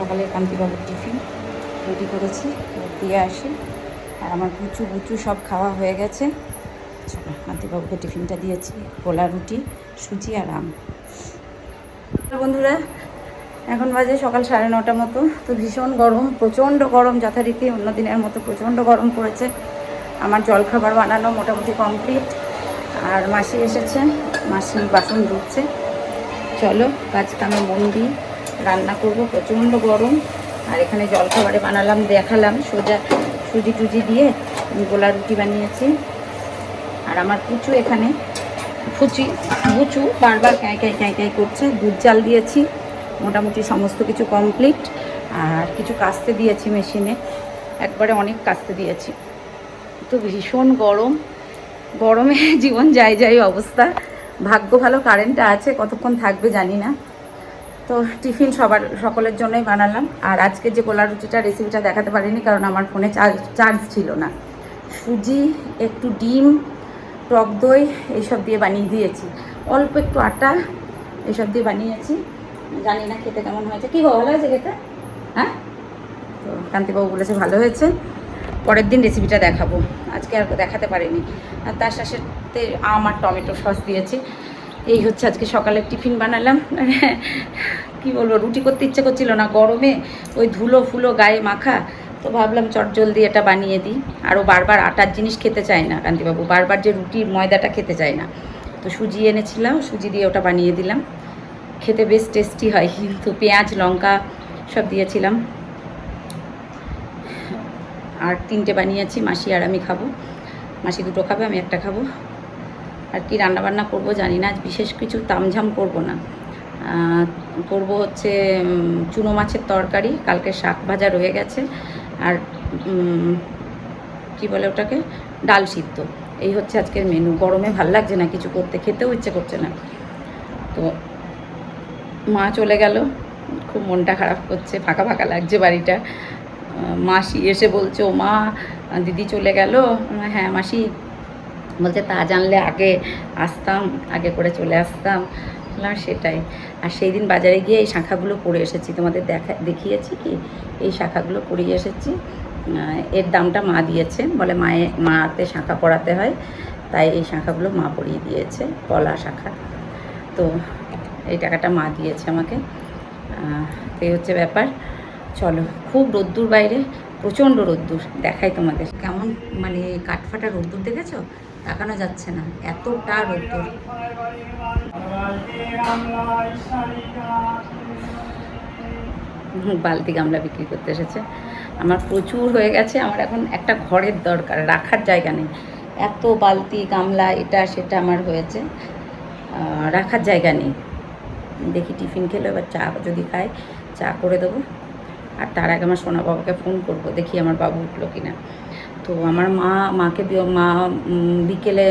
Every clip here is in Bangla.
সকালে কান্তিবাবুর টিফিন রেডি করেছি, দিয়ে আসি। আর আমার গুচু সব খাওয়া হয়ে গেছে। চলো, কান্তিবাবুকে টিফিনটা দিয়েছি, গোলা রুটি, সুজি আর আম। বন্ধুরা, এখন বাজে সকাল 9:30 মতো। তো ভীষণ গরম, প্রচণ্ড গরম, যথারীতি অন্য দিনের মতো প্রচণ্ড গরম পড়েছে। আমার জলখাবার বানানো মোটামুটি কমপ্লিট। আর মাসি এসেছে, মাসি বাসন ধুচ্ছে। চলো, কাজ কামে মন দিই, রান্না করব। প্রচণ্ড গরম। আর এখানে জলখাবারে বানালাম, দেখালাম, সোজা সুজি টুজি দিয়ে গোলা রুটি বানিয়েছি। আর আমার পুচু এখানে গুচু বারবার ক্যাঁই করছে। দুধ জাল দিয়েছি, মোটামুটি সমস্ত কিছু কমপ্লিট। আর কিছু কাস্তে দিয়েছি মেশিনে, একবারে অনেক কাস্তে দিয়েছি। তো ভীষণ গরম, গরমে জীবন যাই অবস্থা। ভাগ্য ভালো কারেন্টটা আছে, কতক্ষণ থাকবে জানি না। তো টিফিন সকলের জন্যই বানালাম। আর আজকে যে গোলা রুটিটা রেসিপিটা দেখাতে পারিনি, কারণ আমার ফোনে চার্জ ছিল না। সুজি, একটু ডিম, টক দই এইসব দিয়ে বানিয়ে দিয়েছি, অল্প একটু আটা এইসব দিয়ে বানিয়েছি। জানি না খেতে কেমন হয়েছে। কি ভালো হয়েছে খেতে? হ্যাঁ, তো কান্তিবাবু বলেছে ভালো হয়েছে। পরের দিন রেসিপিটা দেখাবো, আজকে আর দেখাতে পারিনি। আর তার সাথে আম আর টমেটো সস দিয়েছি। এই হচ্ছে আজকে সকালের টিফিন বানালাম। কি বলবো, রুটি করতে ইচ্ছে করছিল না গরমে, ওই ধুলো ফুলো গায়ে মাখা। তো ভাবলাম চটজলদি এটা বানিয়ে দিই। আরও বারবার আটার জিনিস খেতে চায় না কান্তিবাবু, বারবার যে রুটির ময়দাটা খেতে চায় না। তো সুজি এনেছিলাম, সুজি দিয়ে ওটা বানিয়ে দিলাম। খেতে বেশ টেস্টি হয়, কিন্তু পেঁয়াজ লঙ্কা সব দিয়েছিলাম। আর 3টে বানিয়েছি, মাসি আর আমি খাবো। মাসি 2টো খাবে, আমি একটা খাবো। আর কি রান্নাবান্না করব জানি না, বিশেষ কিছু তামঝাম করব না। করব হচ্ছে চুনো মাছের তরকারি, কালকে শাক ভাজা রয়ে গেছে। আর কি বলে ওটাকে, ডাল সিদ্ধ। এই হচ্ছে আজকের মেনু। গরমে ভাল লাগছে না কিছু করতে, খেতেও ইচ্ছে করছে না। তো মা চলে গেল, খুব মনটা খারাপ করছে, ফাঁকা ফাঁকা লাগছে বাড়িটা। মাসি এসে বলছে, ও মা, দিদি চলে গেল। হ্যাঁ মাসি। বলছে তা জানলে আগে আসতাম, আগে করে চলে আসতাম। বললাম সেটাই। আর সেই দিন বাজারে গিয়ে এই শাঁখাগুলো পরে এসেছি, তোমাদের দেখিয়েছি কি, এই শাঁখাগুলো পরিয়ে এসেছি। এর দামটা মা দিয়েছে, বলে মাতে শাঁখা পরাতে হয়, তাই এই শাঁখাগুলো মা পরিয়ে দিয়েছে, পলা শাঁখা। তো এই টাকাটা মা দিয়েছে আমাকে। তো এই হচ্ছে ব্যাপার। চলো, খুব রোদ্দুর বাইরে, প্রচণ্ড রোদ্দুর। দেখাই তোমাদের কেমন, মানে কাঠফাটা রোদ্দুর দেখেছো, তাকানো যাচ্ছে না, এতটা রোদ্দুর। বালতি গামলা বিক্রি করতে এসেছে। আমার প্রচুর হয়ে গেছে, আমার এখন একটা ঘরের দরকার, রাখার জায়গা নেই। এত বালতি গামলা এটা সেটা আমার হয়েছে, রাখার জায়গা নেই। দেখি টিফিন খেলে এবার চা যদি খায়, চা করে দেবো। আর তার আগে আমার সোনা বাবাকে ফোন করব, দেখি আমার বাবু উঠলো কিনা। তো আমার মাকে মা বিকেলে,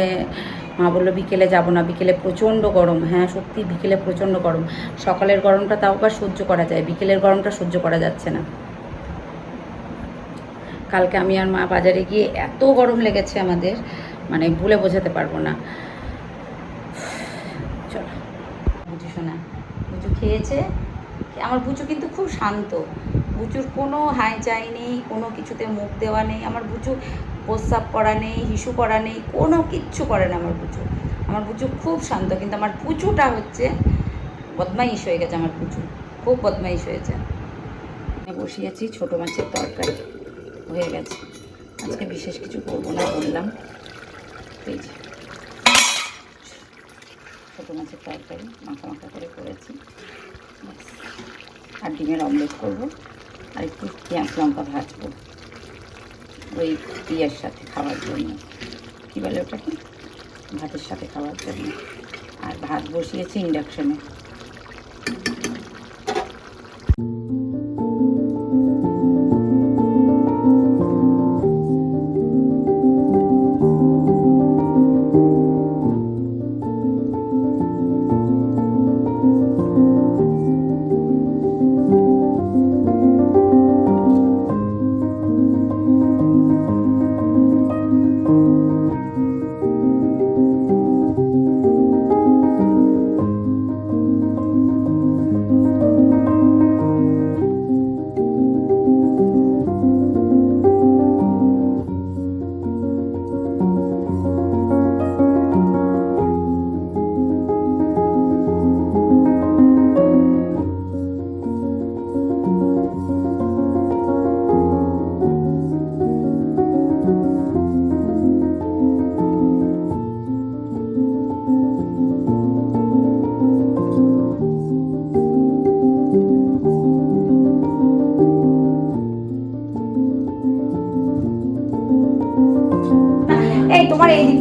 মা বললো বিকেলে যাব না, বিকেলে প্রচণ্ড গরম। হ্যাঁ সত্যি, বিকেলে প্রচণ্ড গরম। সকালের গরমটা তাও আবার সহ্য করা যায়, বিকেলের গরমটা সহ্য করা যাচ্ছে না। কালকে আমি আর মা বাজারে গিয়ে এত গরম লেগেছে আমাদের, মানে ভুলে বোঝাতে পারবো না। চলো, বুঝু শোনা, বুঝু খেয়েছে। আমার বুচু কিন্তু খুব শান্ত, বুচুর কোনো হাইচাই নেই, কোনো কিছুতে মুখ দেওয়া নেই। আমার বুচু প্রস্রাব করা নেই, হিসু করা নেই, কোনো কিচ্ছু করে না আমার বুচু। আমার বুচু খুব শান্ত, কিন্তু আমার পুচুটা হচ্ছে বদমাইশ হয়ে গেছে। আমার পুচু খুব বদমাইশ হয়েছে। বসিয়েছি ছোটো মাছের তরকারি, হয়ে গেছে। আজকে বিশেষ কিছু করবো না বললাম। এই যে ছোটো মাছের তরকারি মাখা মাখা করে করেছি, আর ডিমের অমলেট করবো। আর একটু পেঁয়াজ লঙ্কা ভাজবো ওই ইয়ের সাথে খাওয়ার জন্য, কী বলে ওটাকে, ভাতের সাথে খাওয়ার জন্য। আর ভাত বসিয়েছি ইন্ডাকশনে।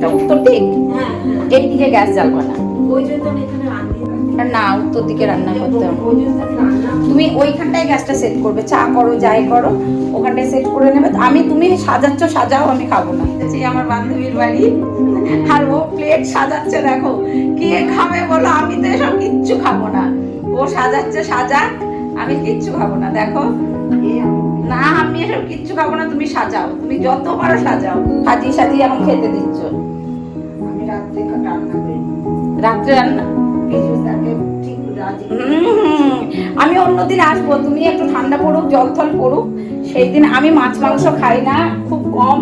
দিকটা উত্তর দিক, এই দিকে গ্যাস জ্বালবো না। না, উত্তর দিকে রান্না করতে হবে। তুমি ওইখানটায় গ্যাসটা সেট করবে, চা করো যাই করো ওখানটায় সেট করে নেবে। তুমি সাজাচ্ছ, সাজাও, আমি খাবো না। আমার বান্ধবীর বাড়ি, আর ও প্লেট সাজাচ্ছে, দেখো কে খাবে বলো? আমি তো এসব কিচ্ছু খাবো না। ও সাজাচ্ছে, সাজা, আমি কিচ্ছু খাবো না। দেখো না, আমি এসব কিচ্ছু খাবো না, তুমি সাজাও, তুমি যত পারো সাজাও। সাজিয়ে সাজিয়ে এখন খেতে দিচ্ছ। আমি রাত্রে রান্না আমি অন্যদিন আসবো, তুমি একটু ঠান্ডা পড়ুক, জল থল পড়ুক, সেই দিন। আমি মাছ মাংস খাই না, খুব কম।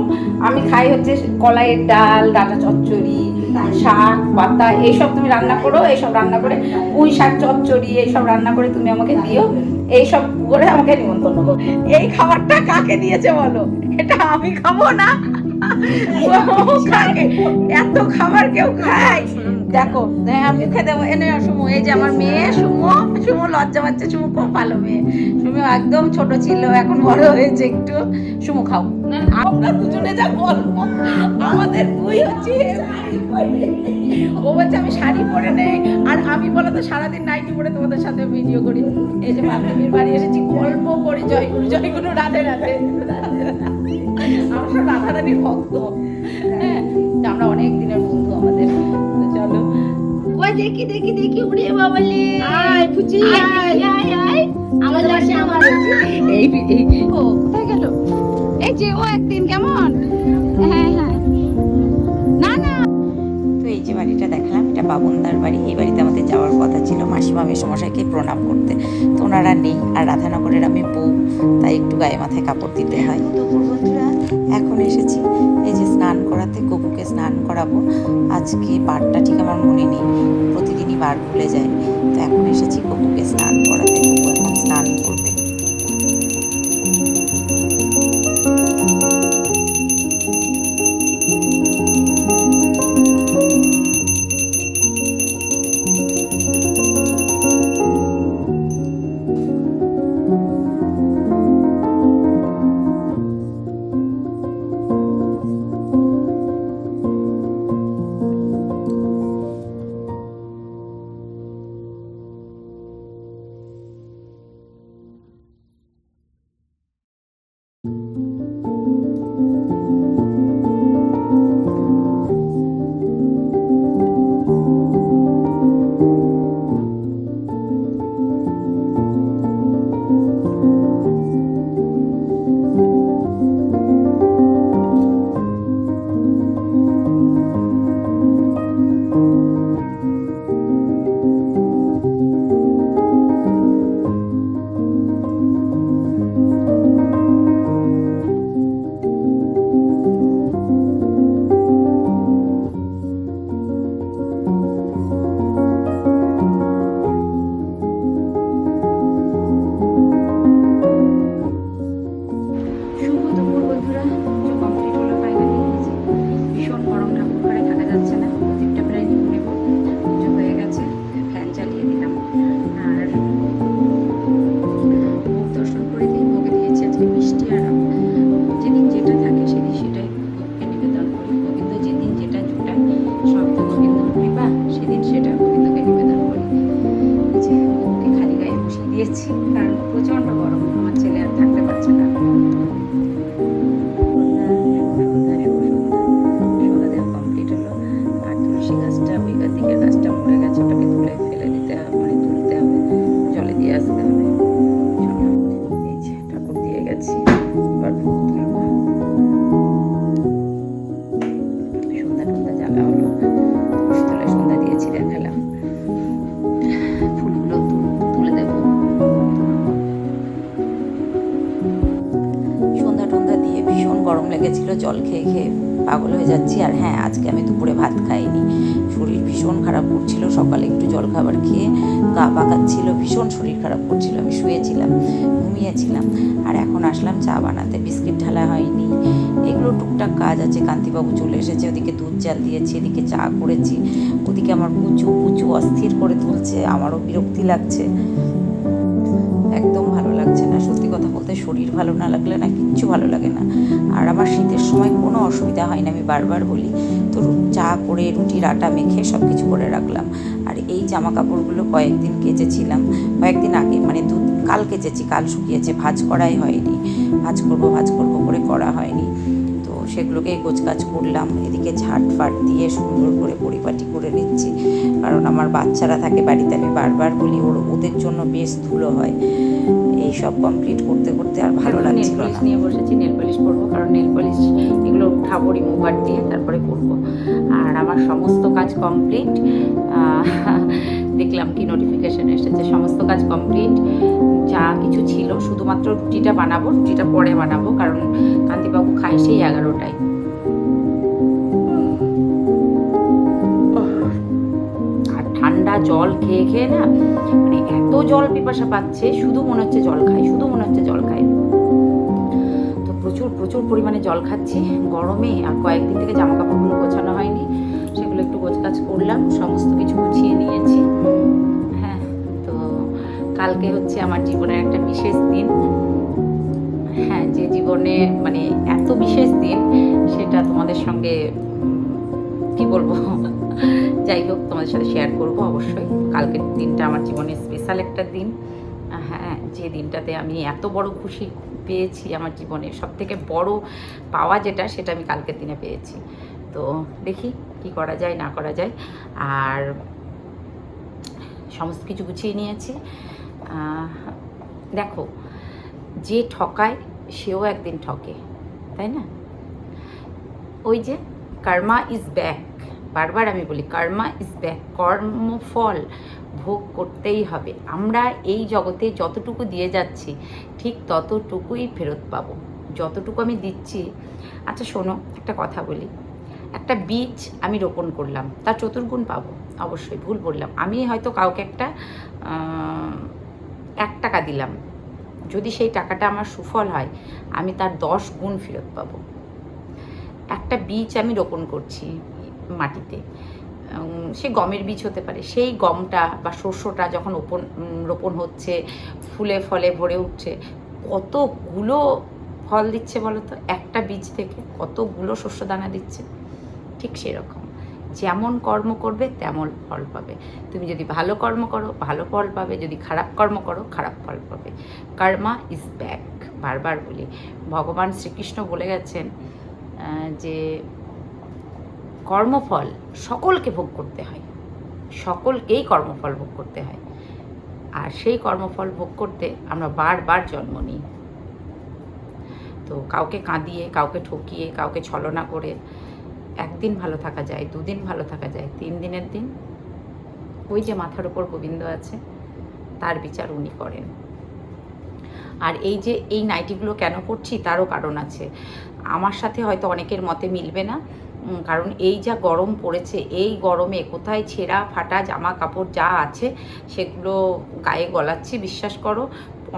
আমি খাই হচ্ছে কলাইয়ের ডাল, ডাটা চচ্চড়ি, শাক পাতা, এইসব তুমি রান্না করো। এইসব রান্না করে পুঁই শাক চচ্চড়ি এইসব রান্না করে তুমি আমাকে দিও, এইসব করে আমাকে নিমন্ত্রণ করো। এই খাবারটা কাকে দিয়েছে বলো? এটা আমি খাবো না, এত খাবার কেউ খায়? দেখো মুখে দেবো, এনে সুমু, এই যে আমার মেয়ে সুমু, সুমু লজ্জা পাচ্ছে, সুমু খুব ভালো মেয়ে। সুমু একদম ছোট ছিল, এখন বড় হয়েছে একটু। সুমু খাও। আমরা দুজনে যা বলবো, আমাদের দুই হচ্ছে। ও বলছে আমি শাড়ি পরে নেই, আর আমি বলে তো সারাদিন নাইটি পরে তোমাদের সাথে ভিডিও করি। এই যে বান্ধবীর বাড়ি এসেছি, গল্প করি, জয়গুরু জয়গুরু, রাধে রাধে। আমরা সব রাধারানীর ভক্ত। হ্যাঁ, আমরা অনেক দিনের বন্ধু আমাদের। চলো ওই দেখি দেখি দেখি, উড়ে বাবালে আয় পুচি, আয় আয় আয়, আমার লাশে আমার এই ও কোথায় গেল? এই যে ও একদিন কেমন, হ্যাঁ হ্যাঁ, না না। তো এই যে বাড়িটা দেখালাম, এটা বাবুনদার বাড়ি। এই বাড়িতে আমাদের যাওয়ার কথা ছিল মাসিমা মেসোমশাইকে প্রণাম করতে, তো ওনারা নেই। আর রাধানগরের আমি বউ, তাই একটু গায়ে মাথায় কাপড় দিতে হয়। তো বন্ধুরা এখন এসেছি এই যে স্নান করাতে, গপুকে স্নান করাবো। আজকে বারটা ঠিক আমার মনে নেই, প্রতিদিনই বার ভুলে যায়। তো এখন এসেছি গপুকে স্নান করাতে, গপু এখন স্নান করবে। লেগেছিল, জল খেয়ে খেয়ে পাগল হয়ে যাচ্ছি। আর হ্যাঁ, আজকে আমি দুপুরে ভাত খাইনি, শরীর ভীষণ খারাপ করছিল। সকালে একটু জল খাবার খেয়ে গা পাকাচ্ছিল, ভীষণ শরীর খারাপ করছিল। আমি শুয়েছিলাম, ঘুমিয়েছিলাম। আর এখন আসলাম চা বানাতে, বিস্কিট ঢালা হয়নি, এগুলো টুকটাক কাজ আছে। কান্তিবাবু চলে এসেছে, ওদিকে দুধ জাল দিয়েছি, এদিকে চা করেছি, ওদিকে আমার পুচু পুচু অস্থির করে তুলছে, আমারও বিরক্তি লাগছে, একদম ভালো লাগছে না। সত্যি কথা বলতে শরীর ভালো না লাগলে না কিচ্ছু ভালো লাগে না। আর আমার শীতের সময় কোনো অসুবিধা হয় না, আমি বারবার বলি। তো চা করে রুটির আটা মেখে সব কিছু করে রাখলাম। আর এই জামা কাপড়গুলো কয়েকদিন কেচেছিলাম, কয়েকদিন আগে, মানে কাল কেচেছি, কাল শুকিয়েছে, ভাঁজ করাই হয়নি, ভাঁজ করবো করে করা হয়নি। তো সেগুলোকে গোছগাছ করলাম, এদিকে ঝাঁট ফাট দিয়ে সুন্দর করে পরিপাটি করে নিচ্ছি, কারণ আমার বাচ্চারা থাকে বাড়িতে, আমি বারবার বলি ওদের জন্য বেশ ধুলো হয়। এই সব কমপ্লিট করতে করতে আর ভালো লাগছিল না। নিয়ে বসেছি, নেল পলিশ করবো, কারণ নেল পলিশ এগুলো উঠাবো রিমুভার দিয়ে, তারপরে করবো। আর আমার সমস্ত কাজ কমপ্লিট। দেখলাম কি নোটিফিকেশন এসেছে, সমস্ত কাজ কমপ্লিট। যা কিছু ছিল শুধুমাত্র রুটিটা বানাবো, রুটিটা পরে বানাবো, কারণ কান্তিবাবু খায় সেই 11টায়। আর ঠান্ডা জল খেয়ে খেয়ে না, মানে এত জল পিপাসা পাচ্ছে, শুধু মনে হচ্ছে জল খাই, শুধু মনে হচ্ছে জল খাই। তো প্রচুর প্রচুর পরিমাণে জল খাচ্ছি গরমে। আর কয়েকদিন থেকে জামা কাপড়গুলো গোছানো হয়নি, সেগুলো একটু গোছগাছ করলাম, সমস্ত কিছু গুছিয়ে নিয়েছি। হ্যাঁ, তো কালকে হচ্ছে আমার জীবনের একটা বিশেষ দিন। হ্যাঁ, যে জীবনে মানে এত বিশেষ দিন, সেটা তোমাদের সঙ্গে কি বলবো, যাই হোক তোমাদের সাথে শেয়ার করব অবশ্যই। কালকের দিনটা আমার জীবনের স্পেশাল একটা দিন। হ্যাঁ, যে দিনটাতে আমি এত বড় খুশি পেয়েছি আমার জীবনে, সব থেকে বড় পাওয়া যেটা, সেটা আমি কালকের দিনে পেয়েছি। তো দেখি কি করা যায় না করা যায়। আর সমস্ত কিছু গুছিয়ে নিয়েছি। দেখো, যে ঠকায় সেও একদিন ঠকে, তাই না? ওই যে কর্মা ইজ ব্যাক, বারবার আমি বলি কর্মা ইজ ব্যাক, কর্মফল ভোগ করতেই হবে। আমরা এই জগতে যতটুকু দিয়ে যাচ্ছি ঠিক ততটুকুই ফেরত পাবো, যতটুকু আমি দিচ্ছি। আচ্ছা শোনো, একটা কথা বলি, একটা বীজ আমি রোপণ করলাম, তার চতুর্গুণ পাবো, অবশ্যই ভুল বললাম। আমি হয়তো কাউকে একটা 1 টাকা দিলাম, যদি সেই টাকাটা আমার সুফল হয়, আমি তার 10 গুণ ফেরত পাবো। একটা বীজ আমি রোপণ করছি মাটিতে, সে গমের বীজ হতে পারে, সেই গমটা বা শস্যটা যখন রোপণ হচ্ছে, ফুলে ফলে ভরে উঠছে, কতগুলো ফল দিচ্ছে বলো তো? একটা বীজ থেকে কতগুলো শস্য দানা দিচ্ছে। ঠিক সেরকম, যেমন কর্ম করবে তেমন ফল পাবে। তুমি যদি ভালো কর্ম করো ভালো ফল পাবে, যদি খারাপ কর্ম করো খারাপ ফল পাবে। কর্মা ইজ ব্যাক, বারবার বলি। ভগবান শ্রীকৃষ্ণ বলে গেছেন যে কর্মফল সকলকে ভোগ করতে হয়, সকলকেই কর্মফল ভোগ করতে হয়। আর সেই কর্মফল ভোগ করতে আমরা বারবার জন্ম নিই। তো কাউকে কাঁদিয়ে, কাউকে ঠকিয়ে, কাউকে ছলনা করে একদিন ভালো থাকা যায়, 2 দিন ভালো থাকা যায়, 3 দিনের দিন ওই যে মাথার উপর গোবিন্দ আছে, তার বিচার উনি করেন। আর এই যে এই নাইটিগুলো কেন পরছি তারও কারণ আছে। আমার সাথে হয়তো অনেকের মতে মিলবে না, কারণ এই যা গরম পড়েছে, এই গরমে কোথায় ছেঁড়া ফাটা জামা কাপড় যা আছে সেগুলো গায়ে গলাচ্ছি। বিশ্বাস করো,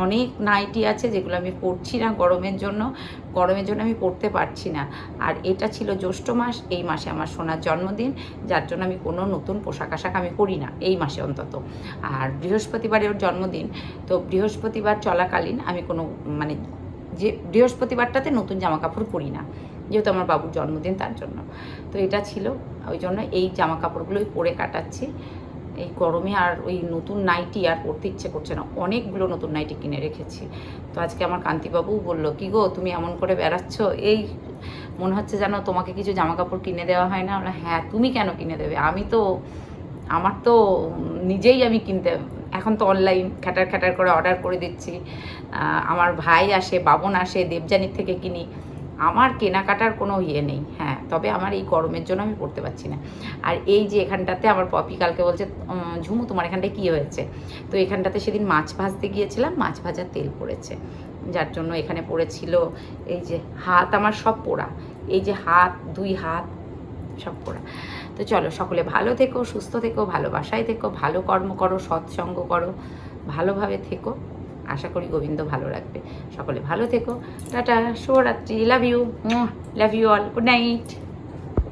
অনেক নাইটি আছে যেগুলো আমি পরছি না গরমের জন্য আমি পরতে পারছি না। আর এটা ছিল জ্যৈষ্ঠ মাস, এই মাসে আমার সোনার জন্মদিন, যার জন্য আমি কোনো নতুন পোশাক আশাক আমি পরি না এই মাসে অন্তত। আর বৃহস্পতিবারে ওর জন্মদিন, তো বৃহস্পতিবার চলাকালীন আমি কোনো মানে যে বৃহস্পতিবারটাতে নতুন জামা কাপড় পরি না, যেহেতু আমার বাবুর জন্মদিন তার জন্য। তো এটা ছিল, ওই জন্য এই জামা কাপড়গুলোই পরে কাটাচ্ছি এই গরমে। আর ওই নতুন নাইটি আর পরতে ইচ্ছে করছে না, অনেকগুলো নতুন নাইটি কিনে রেখেছি। তো আজকে আমার কান্তিবাবুও বললো, কি গো তুমি এমন করে বেড়াচ্ছ, এই মনে হচ্ছে যেন তোমাকে কিছু জামা কাপড় কিনে দেওয়া হয় না। আমরা হ্যাঁ, তুমি কেন কিনে দেবে, আমার তো নিজেই আমি কিনতে, এখন তো অনলাইন খ্যাটার করে অর্ডার করে দিচ্ছি। আমার ভাই আসে, বাবন আসে, দেবযানীর থেকে কিনি, আমার কেনাকাটার কোনো ইয়ে নেই। হ্যাঁ, তবে আমার এই গরমের জন্য আমি পড়তে পারছি না। আর এই যে এখানটাতে আমার পপি কালকে বলছে, ঝুমু তোমার এখানটায় কী হয়েছে? তো এখানটাতে সেদিন মাছ ভাজতে গিয়েছিলাম, মাছ ভাজার তেল পড়েছে, যার জন্য এখানে পড়েছিল। এই যে হাত আমার সব পোড়া, এই যে হাত, 2 হাত সব পোড়া। তো চলো, সকলে ভালো থেকো, সুস্থ থেকো, ভালোবাসায় থেকো, ভালো কর্ম করো, সৎসঙ্গ করো, ভালোভাবে থেকো। আশা করি গোবিন্দ ভালো রাখবে। সকলে ভালো থেকো, টাটা, শুভরাত্রি, love you all, good night.